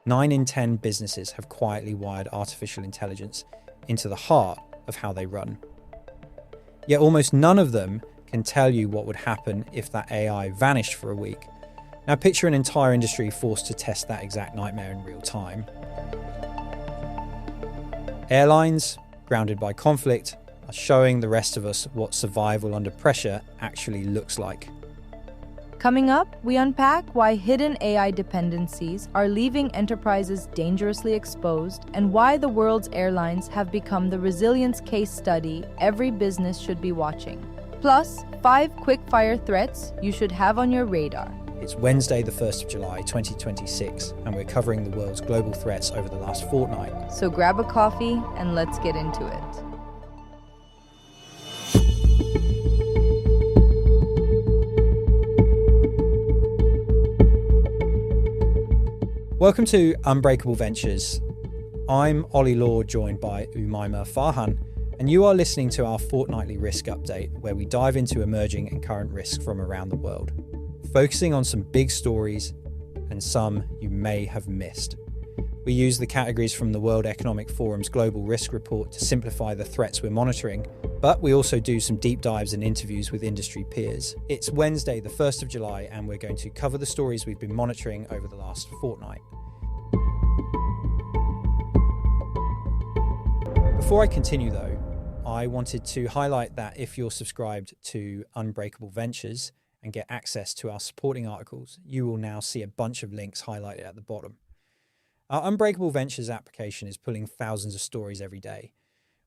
9 in 10 businesses have quietly wired artificial intelligence into the heart of how they run. Yet almost none of them can tell you what would happen if that AI vanished for a week. Now picture an entire industry forced to test that exact nightmare in real time. Airlines, grounded by conflict, are showing the rest of us what survival under pressure actually looks like. Coming up, we unpack why hidden AI dependencies are leaving enterprises dangerously exposed and why the world's airlines have become the resilience case study every business should be watching. Plus, 5 quick-fire threats you should have on your radar. It's Wednesday, the 1st of July, 2026, and we're covering the world's global threats over the last fortnight. So grab a coffee and let's get into it. Welcome to Unbreakable Ventures. I'm Ollie Law, joined by Umaima Farhan, and you are listening to our fortnightly risk update, where we dive into emerging and current risks from around the world, focusing on some big stories and some you may have missed. We use the categories from the World Economic Forum's Global Risk Report to simplify the threats we're monitoring, but we also do some deep dives and interviews with industry peers. It's Wednesday, the 1st of July, and we're going to cover the stories we've been monitoring over the last fortnight. Before I continue though, I wanted to highlight that if you're subscribed to Unbreakable Ventures and get access to our supporting articles, you will now see a bunch of links highlighted at the bottom. Our Unbreakable Ventures application is pulling thousands of stories every day.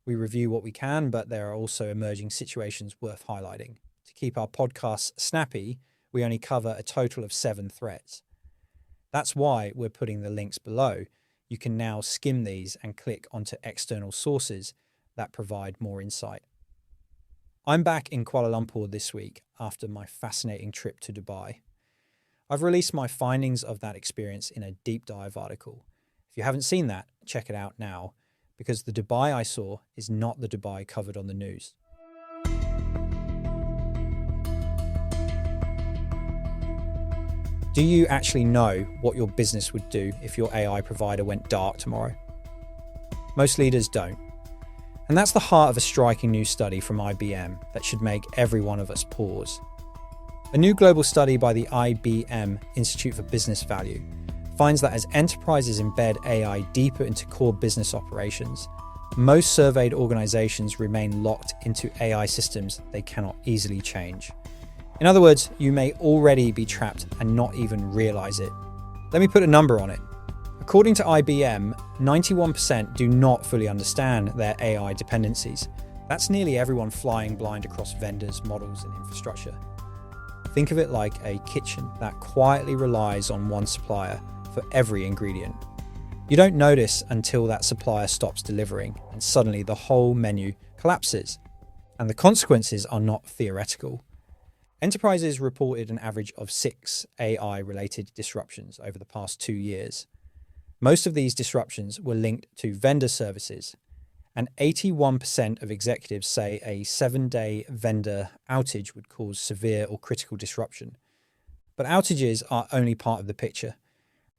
We review what we can, but there are also emerging situations worth highlighting. To keep our podcasts snappy, we only cover a total of 7 threats. That's why we're putting the links below. You can now skim these and click onto external sources that provide more insight. I'm back in Kuala Lumpur this week after my fascinating trip to Dubai. I've released my findings of that experience in a deep dive article. If you haven't seen that, check it out now, because the Dubai I saw is not the Dubai covered on the news. Do you actually know what your business would do if your AI provider went dark tomorrow? Most leaders don't. And that's the heart of a striking new study from IBM that should make every one of us pause. A new global study by the IBM Institute for Business Value finds that as enterprises embed AI deeper into core business operations, most surveyed organizations remain locked into AI systems they cannot easily change. In other words, you may already be trapped and not even realize it. Let me put a number on it. According to IBM, 91% do not fully understand their AI dependencies. That's nearly everyone flying blind across vendors, models, and infrastructure. Think of it like a kitchen that quietly relies on one supplier for every ingredient. You don't notice until that supplier stops delivering, and suddenly the whole menu collapses. And the consequences are not theoretical. Enterprises reported an average of 6 AI-related disruptions over the past 2 years. Most of these disruptions were linked to vendor services, and 81% of executives say a 7-day vendor outage would cause severe or critical disruption. But outages are only part of the picture.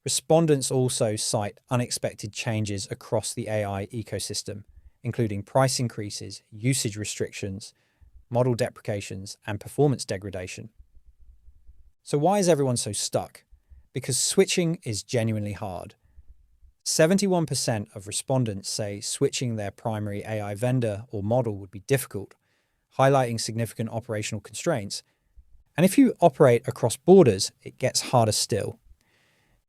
Respondents also cite unexpected changes across the AI ecosystem, including price increases, usage restrictions, model deprecations, and performance degradation. So why is everyone so stuck? Because switching is genuinely hard. 71% of respondents say switching their primary AI vendor or model would be difficult, highlighting significant operational constraints. And if you operate across borders, it gets harder still.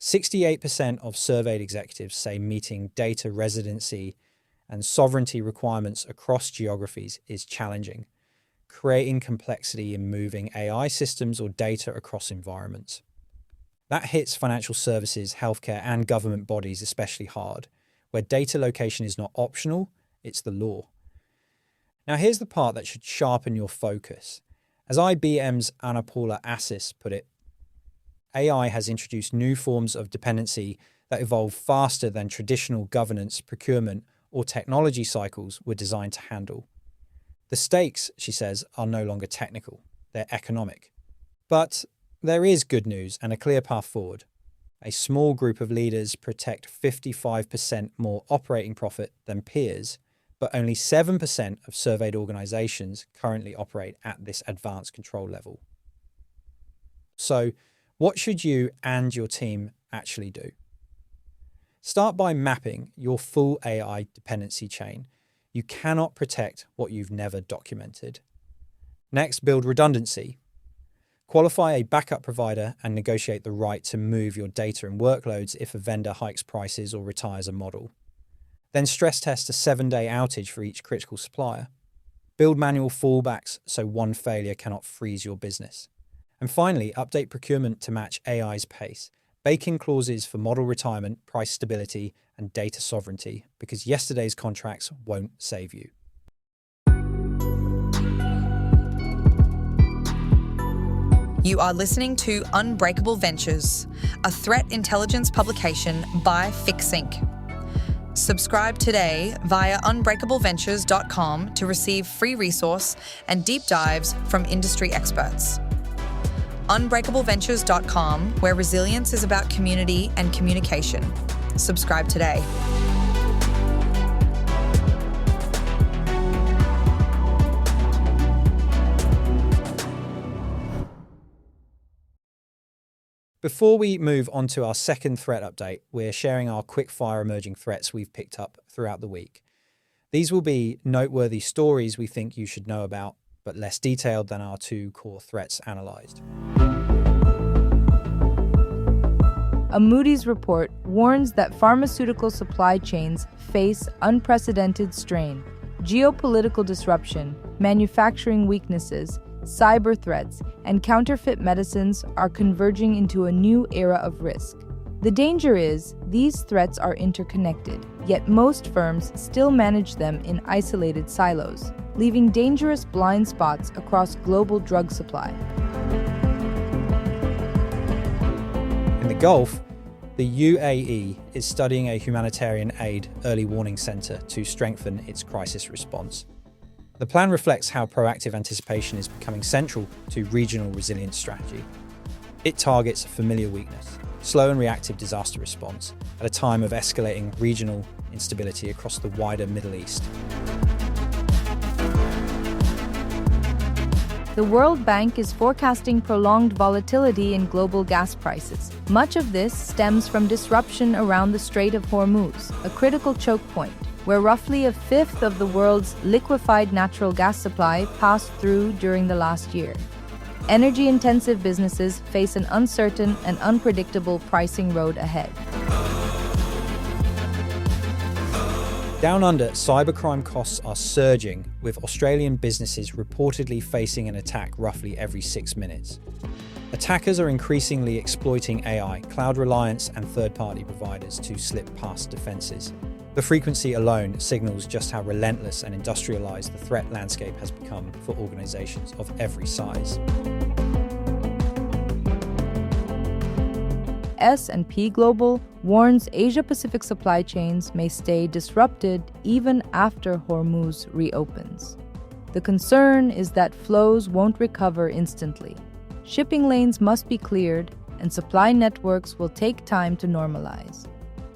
68% of surveyed executives say meeting data residency and sovereignty requirements across geographies is challenging, creating complexity in moving AI systems or data across environments. That hits financial services, healthcare, and government bodies especially hard, where data location is not optional, it's the law. Now here's the part that should sharpen your focus. As IBM's Annapurna Assis put it, AI has introduced new forms of dependency that evolve faster than traditional governance, procurement, or technology cycles were designed to handle. The stakes, she says, are no longer technical, they're economic. But there is good news and a clear path forward. a small group of leaders protect 55% more operating profit than peers, but only 7% of surveyed organizations currently operate at this advanced control level. So, what should you and your team actually do? Start by mapping your full AI dependency chain. You cannot protect what you've never documented. Next, build redundancy. Qualify a backup provider and negotiate the right to move your data and workloads if a vendor hikes prices or retires a model. Then stress test a 7-day outage for each critical supplier. Build manual fallbacks so one failure cannot freeze your business. And finally, update procurement to match AI's pace. Bake in clauses for model retirement, price stability, and data sovereignty, because yesterday's contracts won't save you. You are listening to Unbreakable Ventures, a threat intelligence publication by FixSync. Subscribe today via unbreakableventures.com to receive free resource and deep dives from industry experts. Unbreakableventures.com, where resilience is about community and communication. Subscribe today. Before we move on to our second threat update, we're sharing our quick-fire emerging threats we've picked up throughout the week. These will be noteworthy stories we think you should know about, but less detailed than our two core threats analysed. A Moody's report warns that pharmaceutical supply chains face unprecedented strain. Geopolitical disruption, manufacturing weaknesses, cyber threats, and counterfeit medicines are converging into a new era of risk. The danger is these threats are interconnected, yet most firms still manage them in isolated silos, leaving dangerous blind spots across global drug supply. In the Gulf, the UAE is studying a humanitarian aid early warning centre to strengthen its crisis response. The plan reflects how proactive anticipation is becoming central to regional resilience strategy. It targets a familiar weakness, slow and reactive disaster response, at a time of escalating regional instability across the wider Middle East. The World Bank is forecasting prolonged volatility in global gas prices. Much of this stems from disruption around the Strait of Hormuz, a critical choke point, where roughly a fifth of the world's liquefied natural gas supply passed through during the last year. Energy-intensive businesses face an uncertain and unpredictable pricing road ahead. Down under, cybercrime costs are surging, with Australian businesses reportedly facing an attack roughly every 6 minutes. Attackers are increasingly exploiting AI, cloud reliance, and third-party providers to slip past defenses. The frequency alone signals just how relentless and industrialized the threat landscape has become for organizations of every size. S&P Global warns Asia-Pacific supply chains may stay disrupted even after Hormuz reopens. The concern is that flows won't recover instantly. Shipping lanes must be cleared, and supply networks will take time to normalize.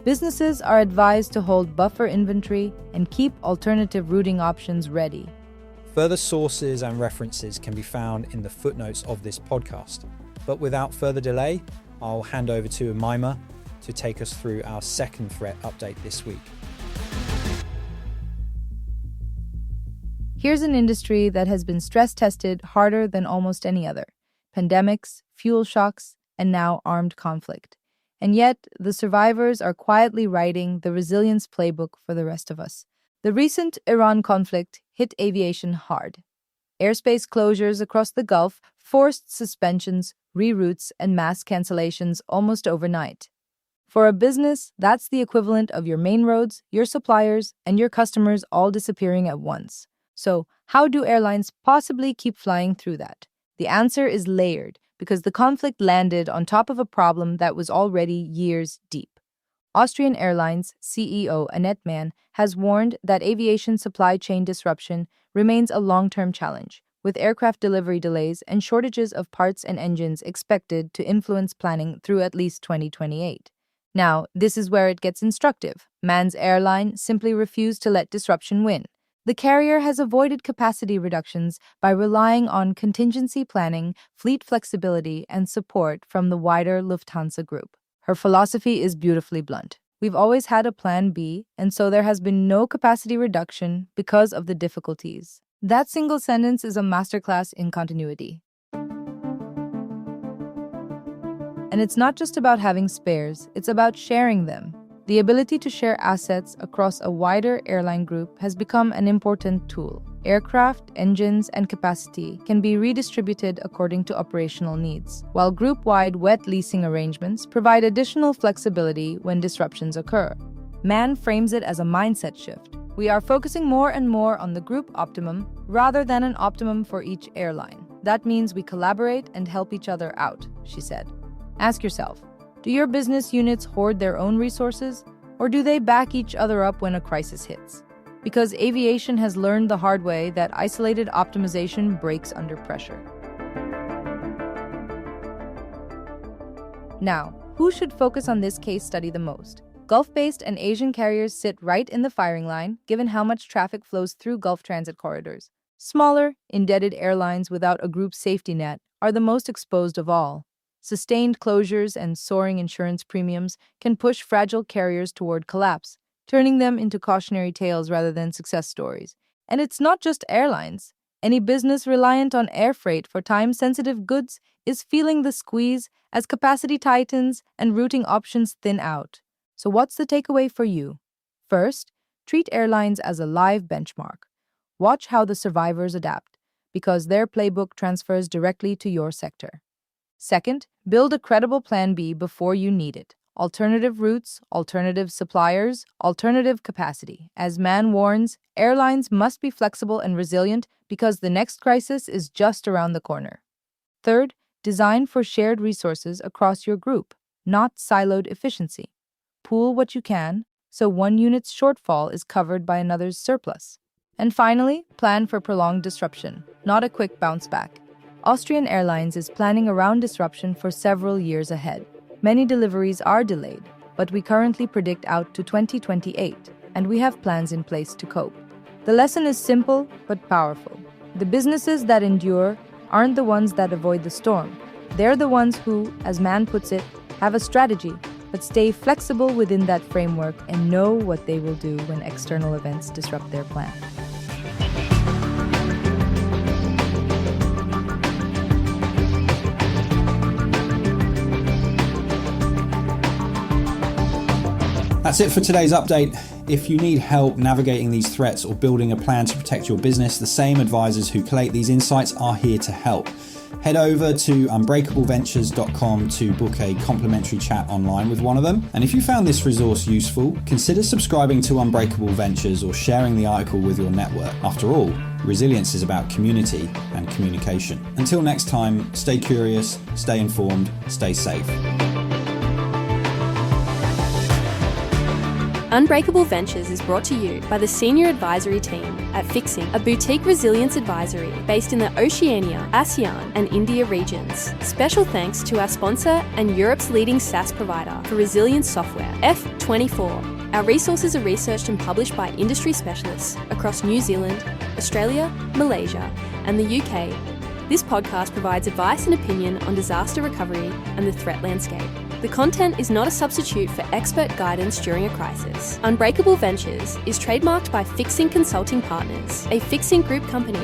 Businesses are advised to hold buffer inventory and keep alternative routing options ready. Further sources and references can be found in the footnotes of this podcast. But without further delay, I'll hand over to Umaima to take us through our second threat update this week. Here's an industry that has been stress-tested harder than almost any other: pandemics, fuel shocks, and now armed conflict. And yet, the survivors are quietly writing the resilience playbook for the rest of us. The recent Iran conflict hit aviation hard. Airspace closures across the Gulf forced suspensions, reroutes, and mass cancellations almost overnight. For a business, that's the equivalent of your main roads, your suppliers, and your customers all disappearing at once. So, how do airlines possibly keep flying through that? The answer is layered, because the conflict landed on top of a problem that was already years deep. Austrian Airlines CEO Annette Mann has warned that aviation supply chain disruption remains a long-term challenge, with aircraft delivery delays and shortages of parts and engines expected to influence planning through at least 2028. Now, this is where it gets instructive. MAN's airline simply refused to let disruption win. The carrier has avoided capacity reductions by relying on contingency planning, fleet flexibility, and support from the wider Lufthansa group. Her philosophy is beautifully blunt. We've always had a plan B, and so there has been no capacity reduction because of the difficulties. That single sentence is a masterclass in continuity. And it's not just about having spares, it's about sharing them. The ability to share assets across a wider airline group has become an important tool. Aircraft, engines, and capacity can be redistributed according to operational needs, while group-wide wet leasing arrangements provide additional flexibility when disruptions occur. MAN frames it as a mindset shift. We are focusing more and more on the group optimum rather than an optimum for each airline. That means we collaborate and help each other out, she said. Ask yourself, do your business units hoard their own resources, or do they back each other up when a crisis hits? Because aviation has learned the hard way that isolated optimization breaks under pressure. Now, who should focus on this case study the most? Gulf-based and Asian carriers sit right in the firing line, given how much traffic flows through Gulf transit corridors. Smaller, indebted airlines without a group safety net are the most exposed of all. Sustained closures and soaring insurance premiums can push fragile carriers toward collapse, turning them into cautionary tales rather than success stories. And it's not just airlines. Any business reliant on air freight for time-sensitive goods is feeling the squeeze as capacity tightens and routing options thin out. So what's the takeaway for you? First, treat airlines as a live benchmark. Watch how the survivors adapt, because their playbook transfers directly to your sector. Second, build a credible plan B before you need it. Alternative routes, alternative suppliers, alternative capacity. As MAN warns, airlines must be flexible and resilient because the next crisis is just around the corner. Third, design for shared resources across your group, not siloed efficiency. Pool what you can, so one unit's shortfall is covered by another's surplus. And finally, plan for prolonged disruption, not a quick bounce back. Austrian Airlines is planning around disruption for several years ahead. Many deliveries are delayed, but we currently predict out to 2028, and we have plans in place to cope. The lesson is simple but powerful. The businesses that endure aren't the ones that avoid the storm. They're the ones who, as MAN puts it, have a strategy, but stay flexible within that framework and know what they will do when external events disrupt their plan. That's it for today's update. If you need help navigating these threats or building a plan to protect your business, the same advisors who collate these insights are here to help. Head over to unbreakableventures.com to book a complimentary chat online with one of them. And if you found this resource useful, consider subscribing to Unbreakable Ventures or sharing the article with your network. After all, resilience is about community and communication. Until next time, stay curious, stay informed, stay safe. Unbreakable Ventures is brought to you by the Senior Advisory Team at Fixing, a boutique resilience advisory based in the Oceania, ASEAN and India regions. Special thanks to our sponsor and Europe's leading SaaS provider for resilience software, F24. Our resources are researched and published by industry specialists across New Zealand, Australia, Malaysia and the UK. This podcast provides advice and opinion on disaster recovery and the threat landscape. The content is not a substitute for expert guidance during a crisis. Unbreakable Ventures is trademarked by Fixing Consulting Partners, a Fixing Group company.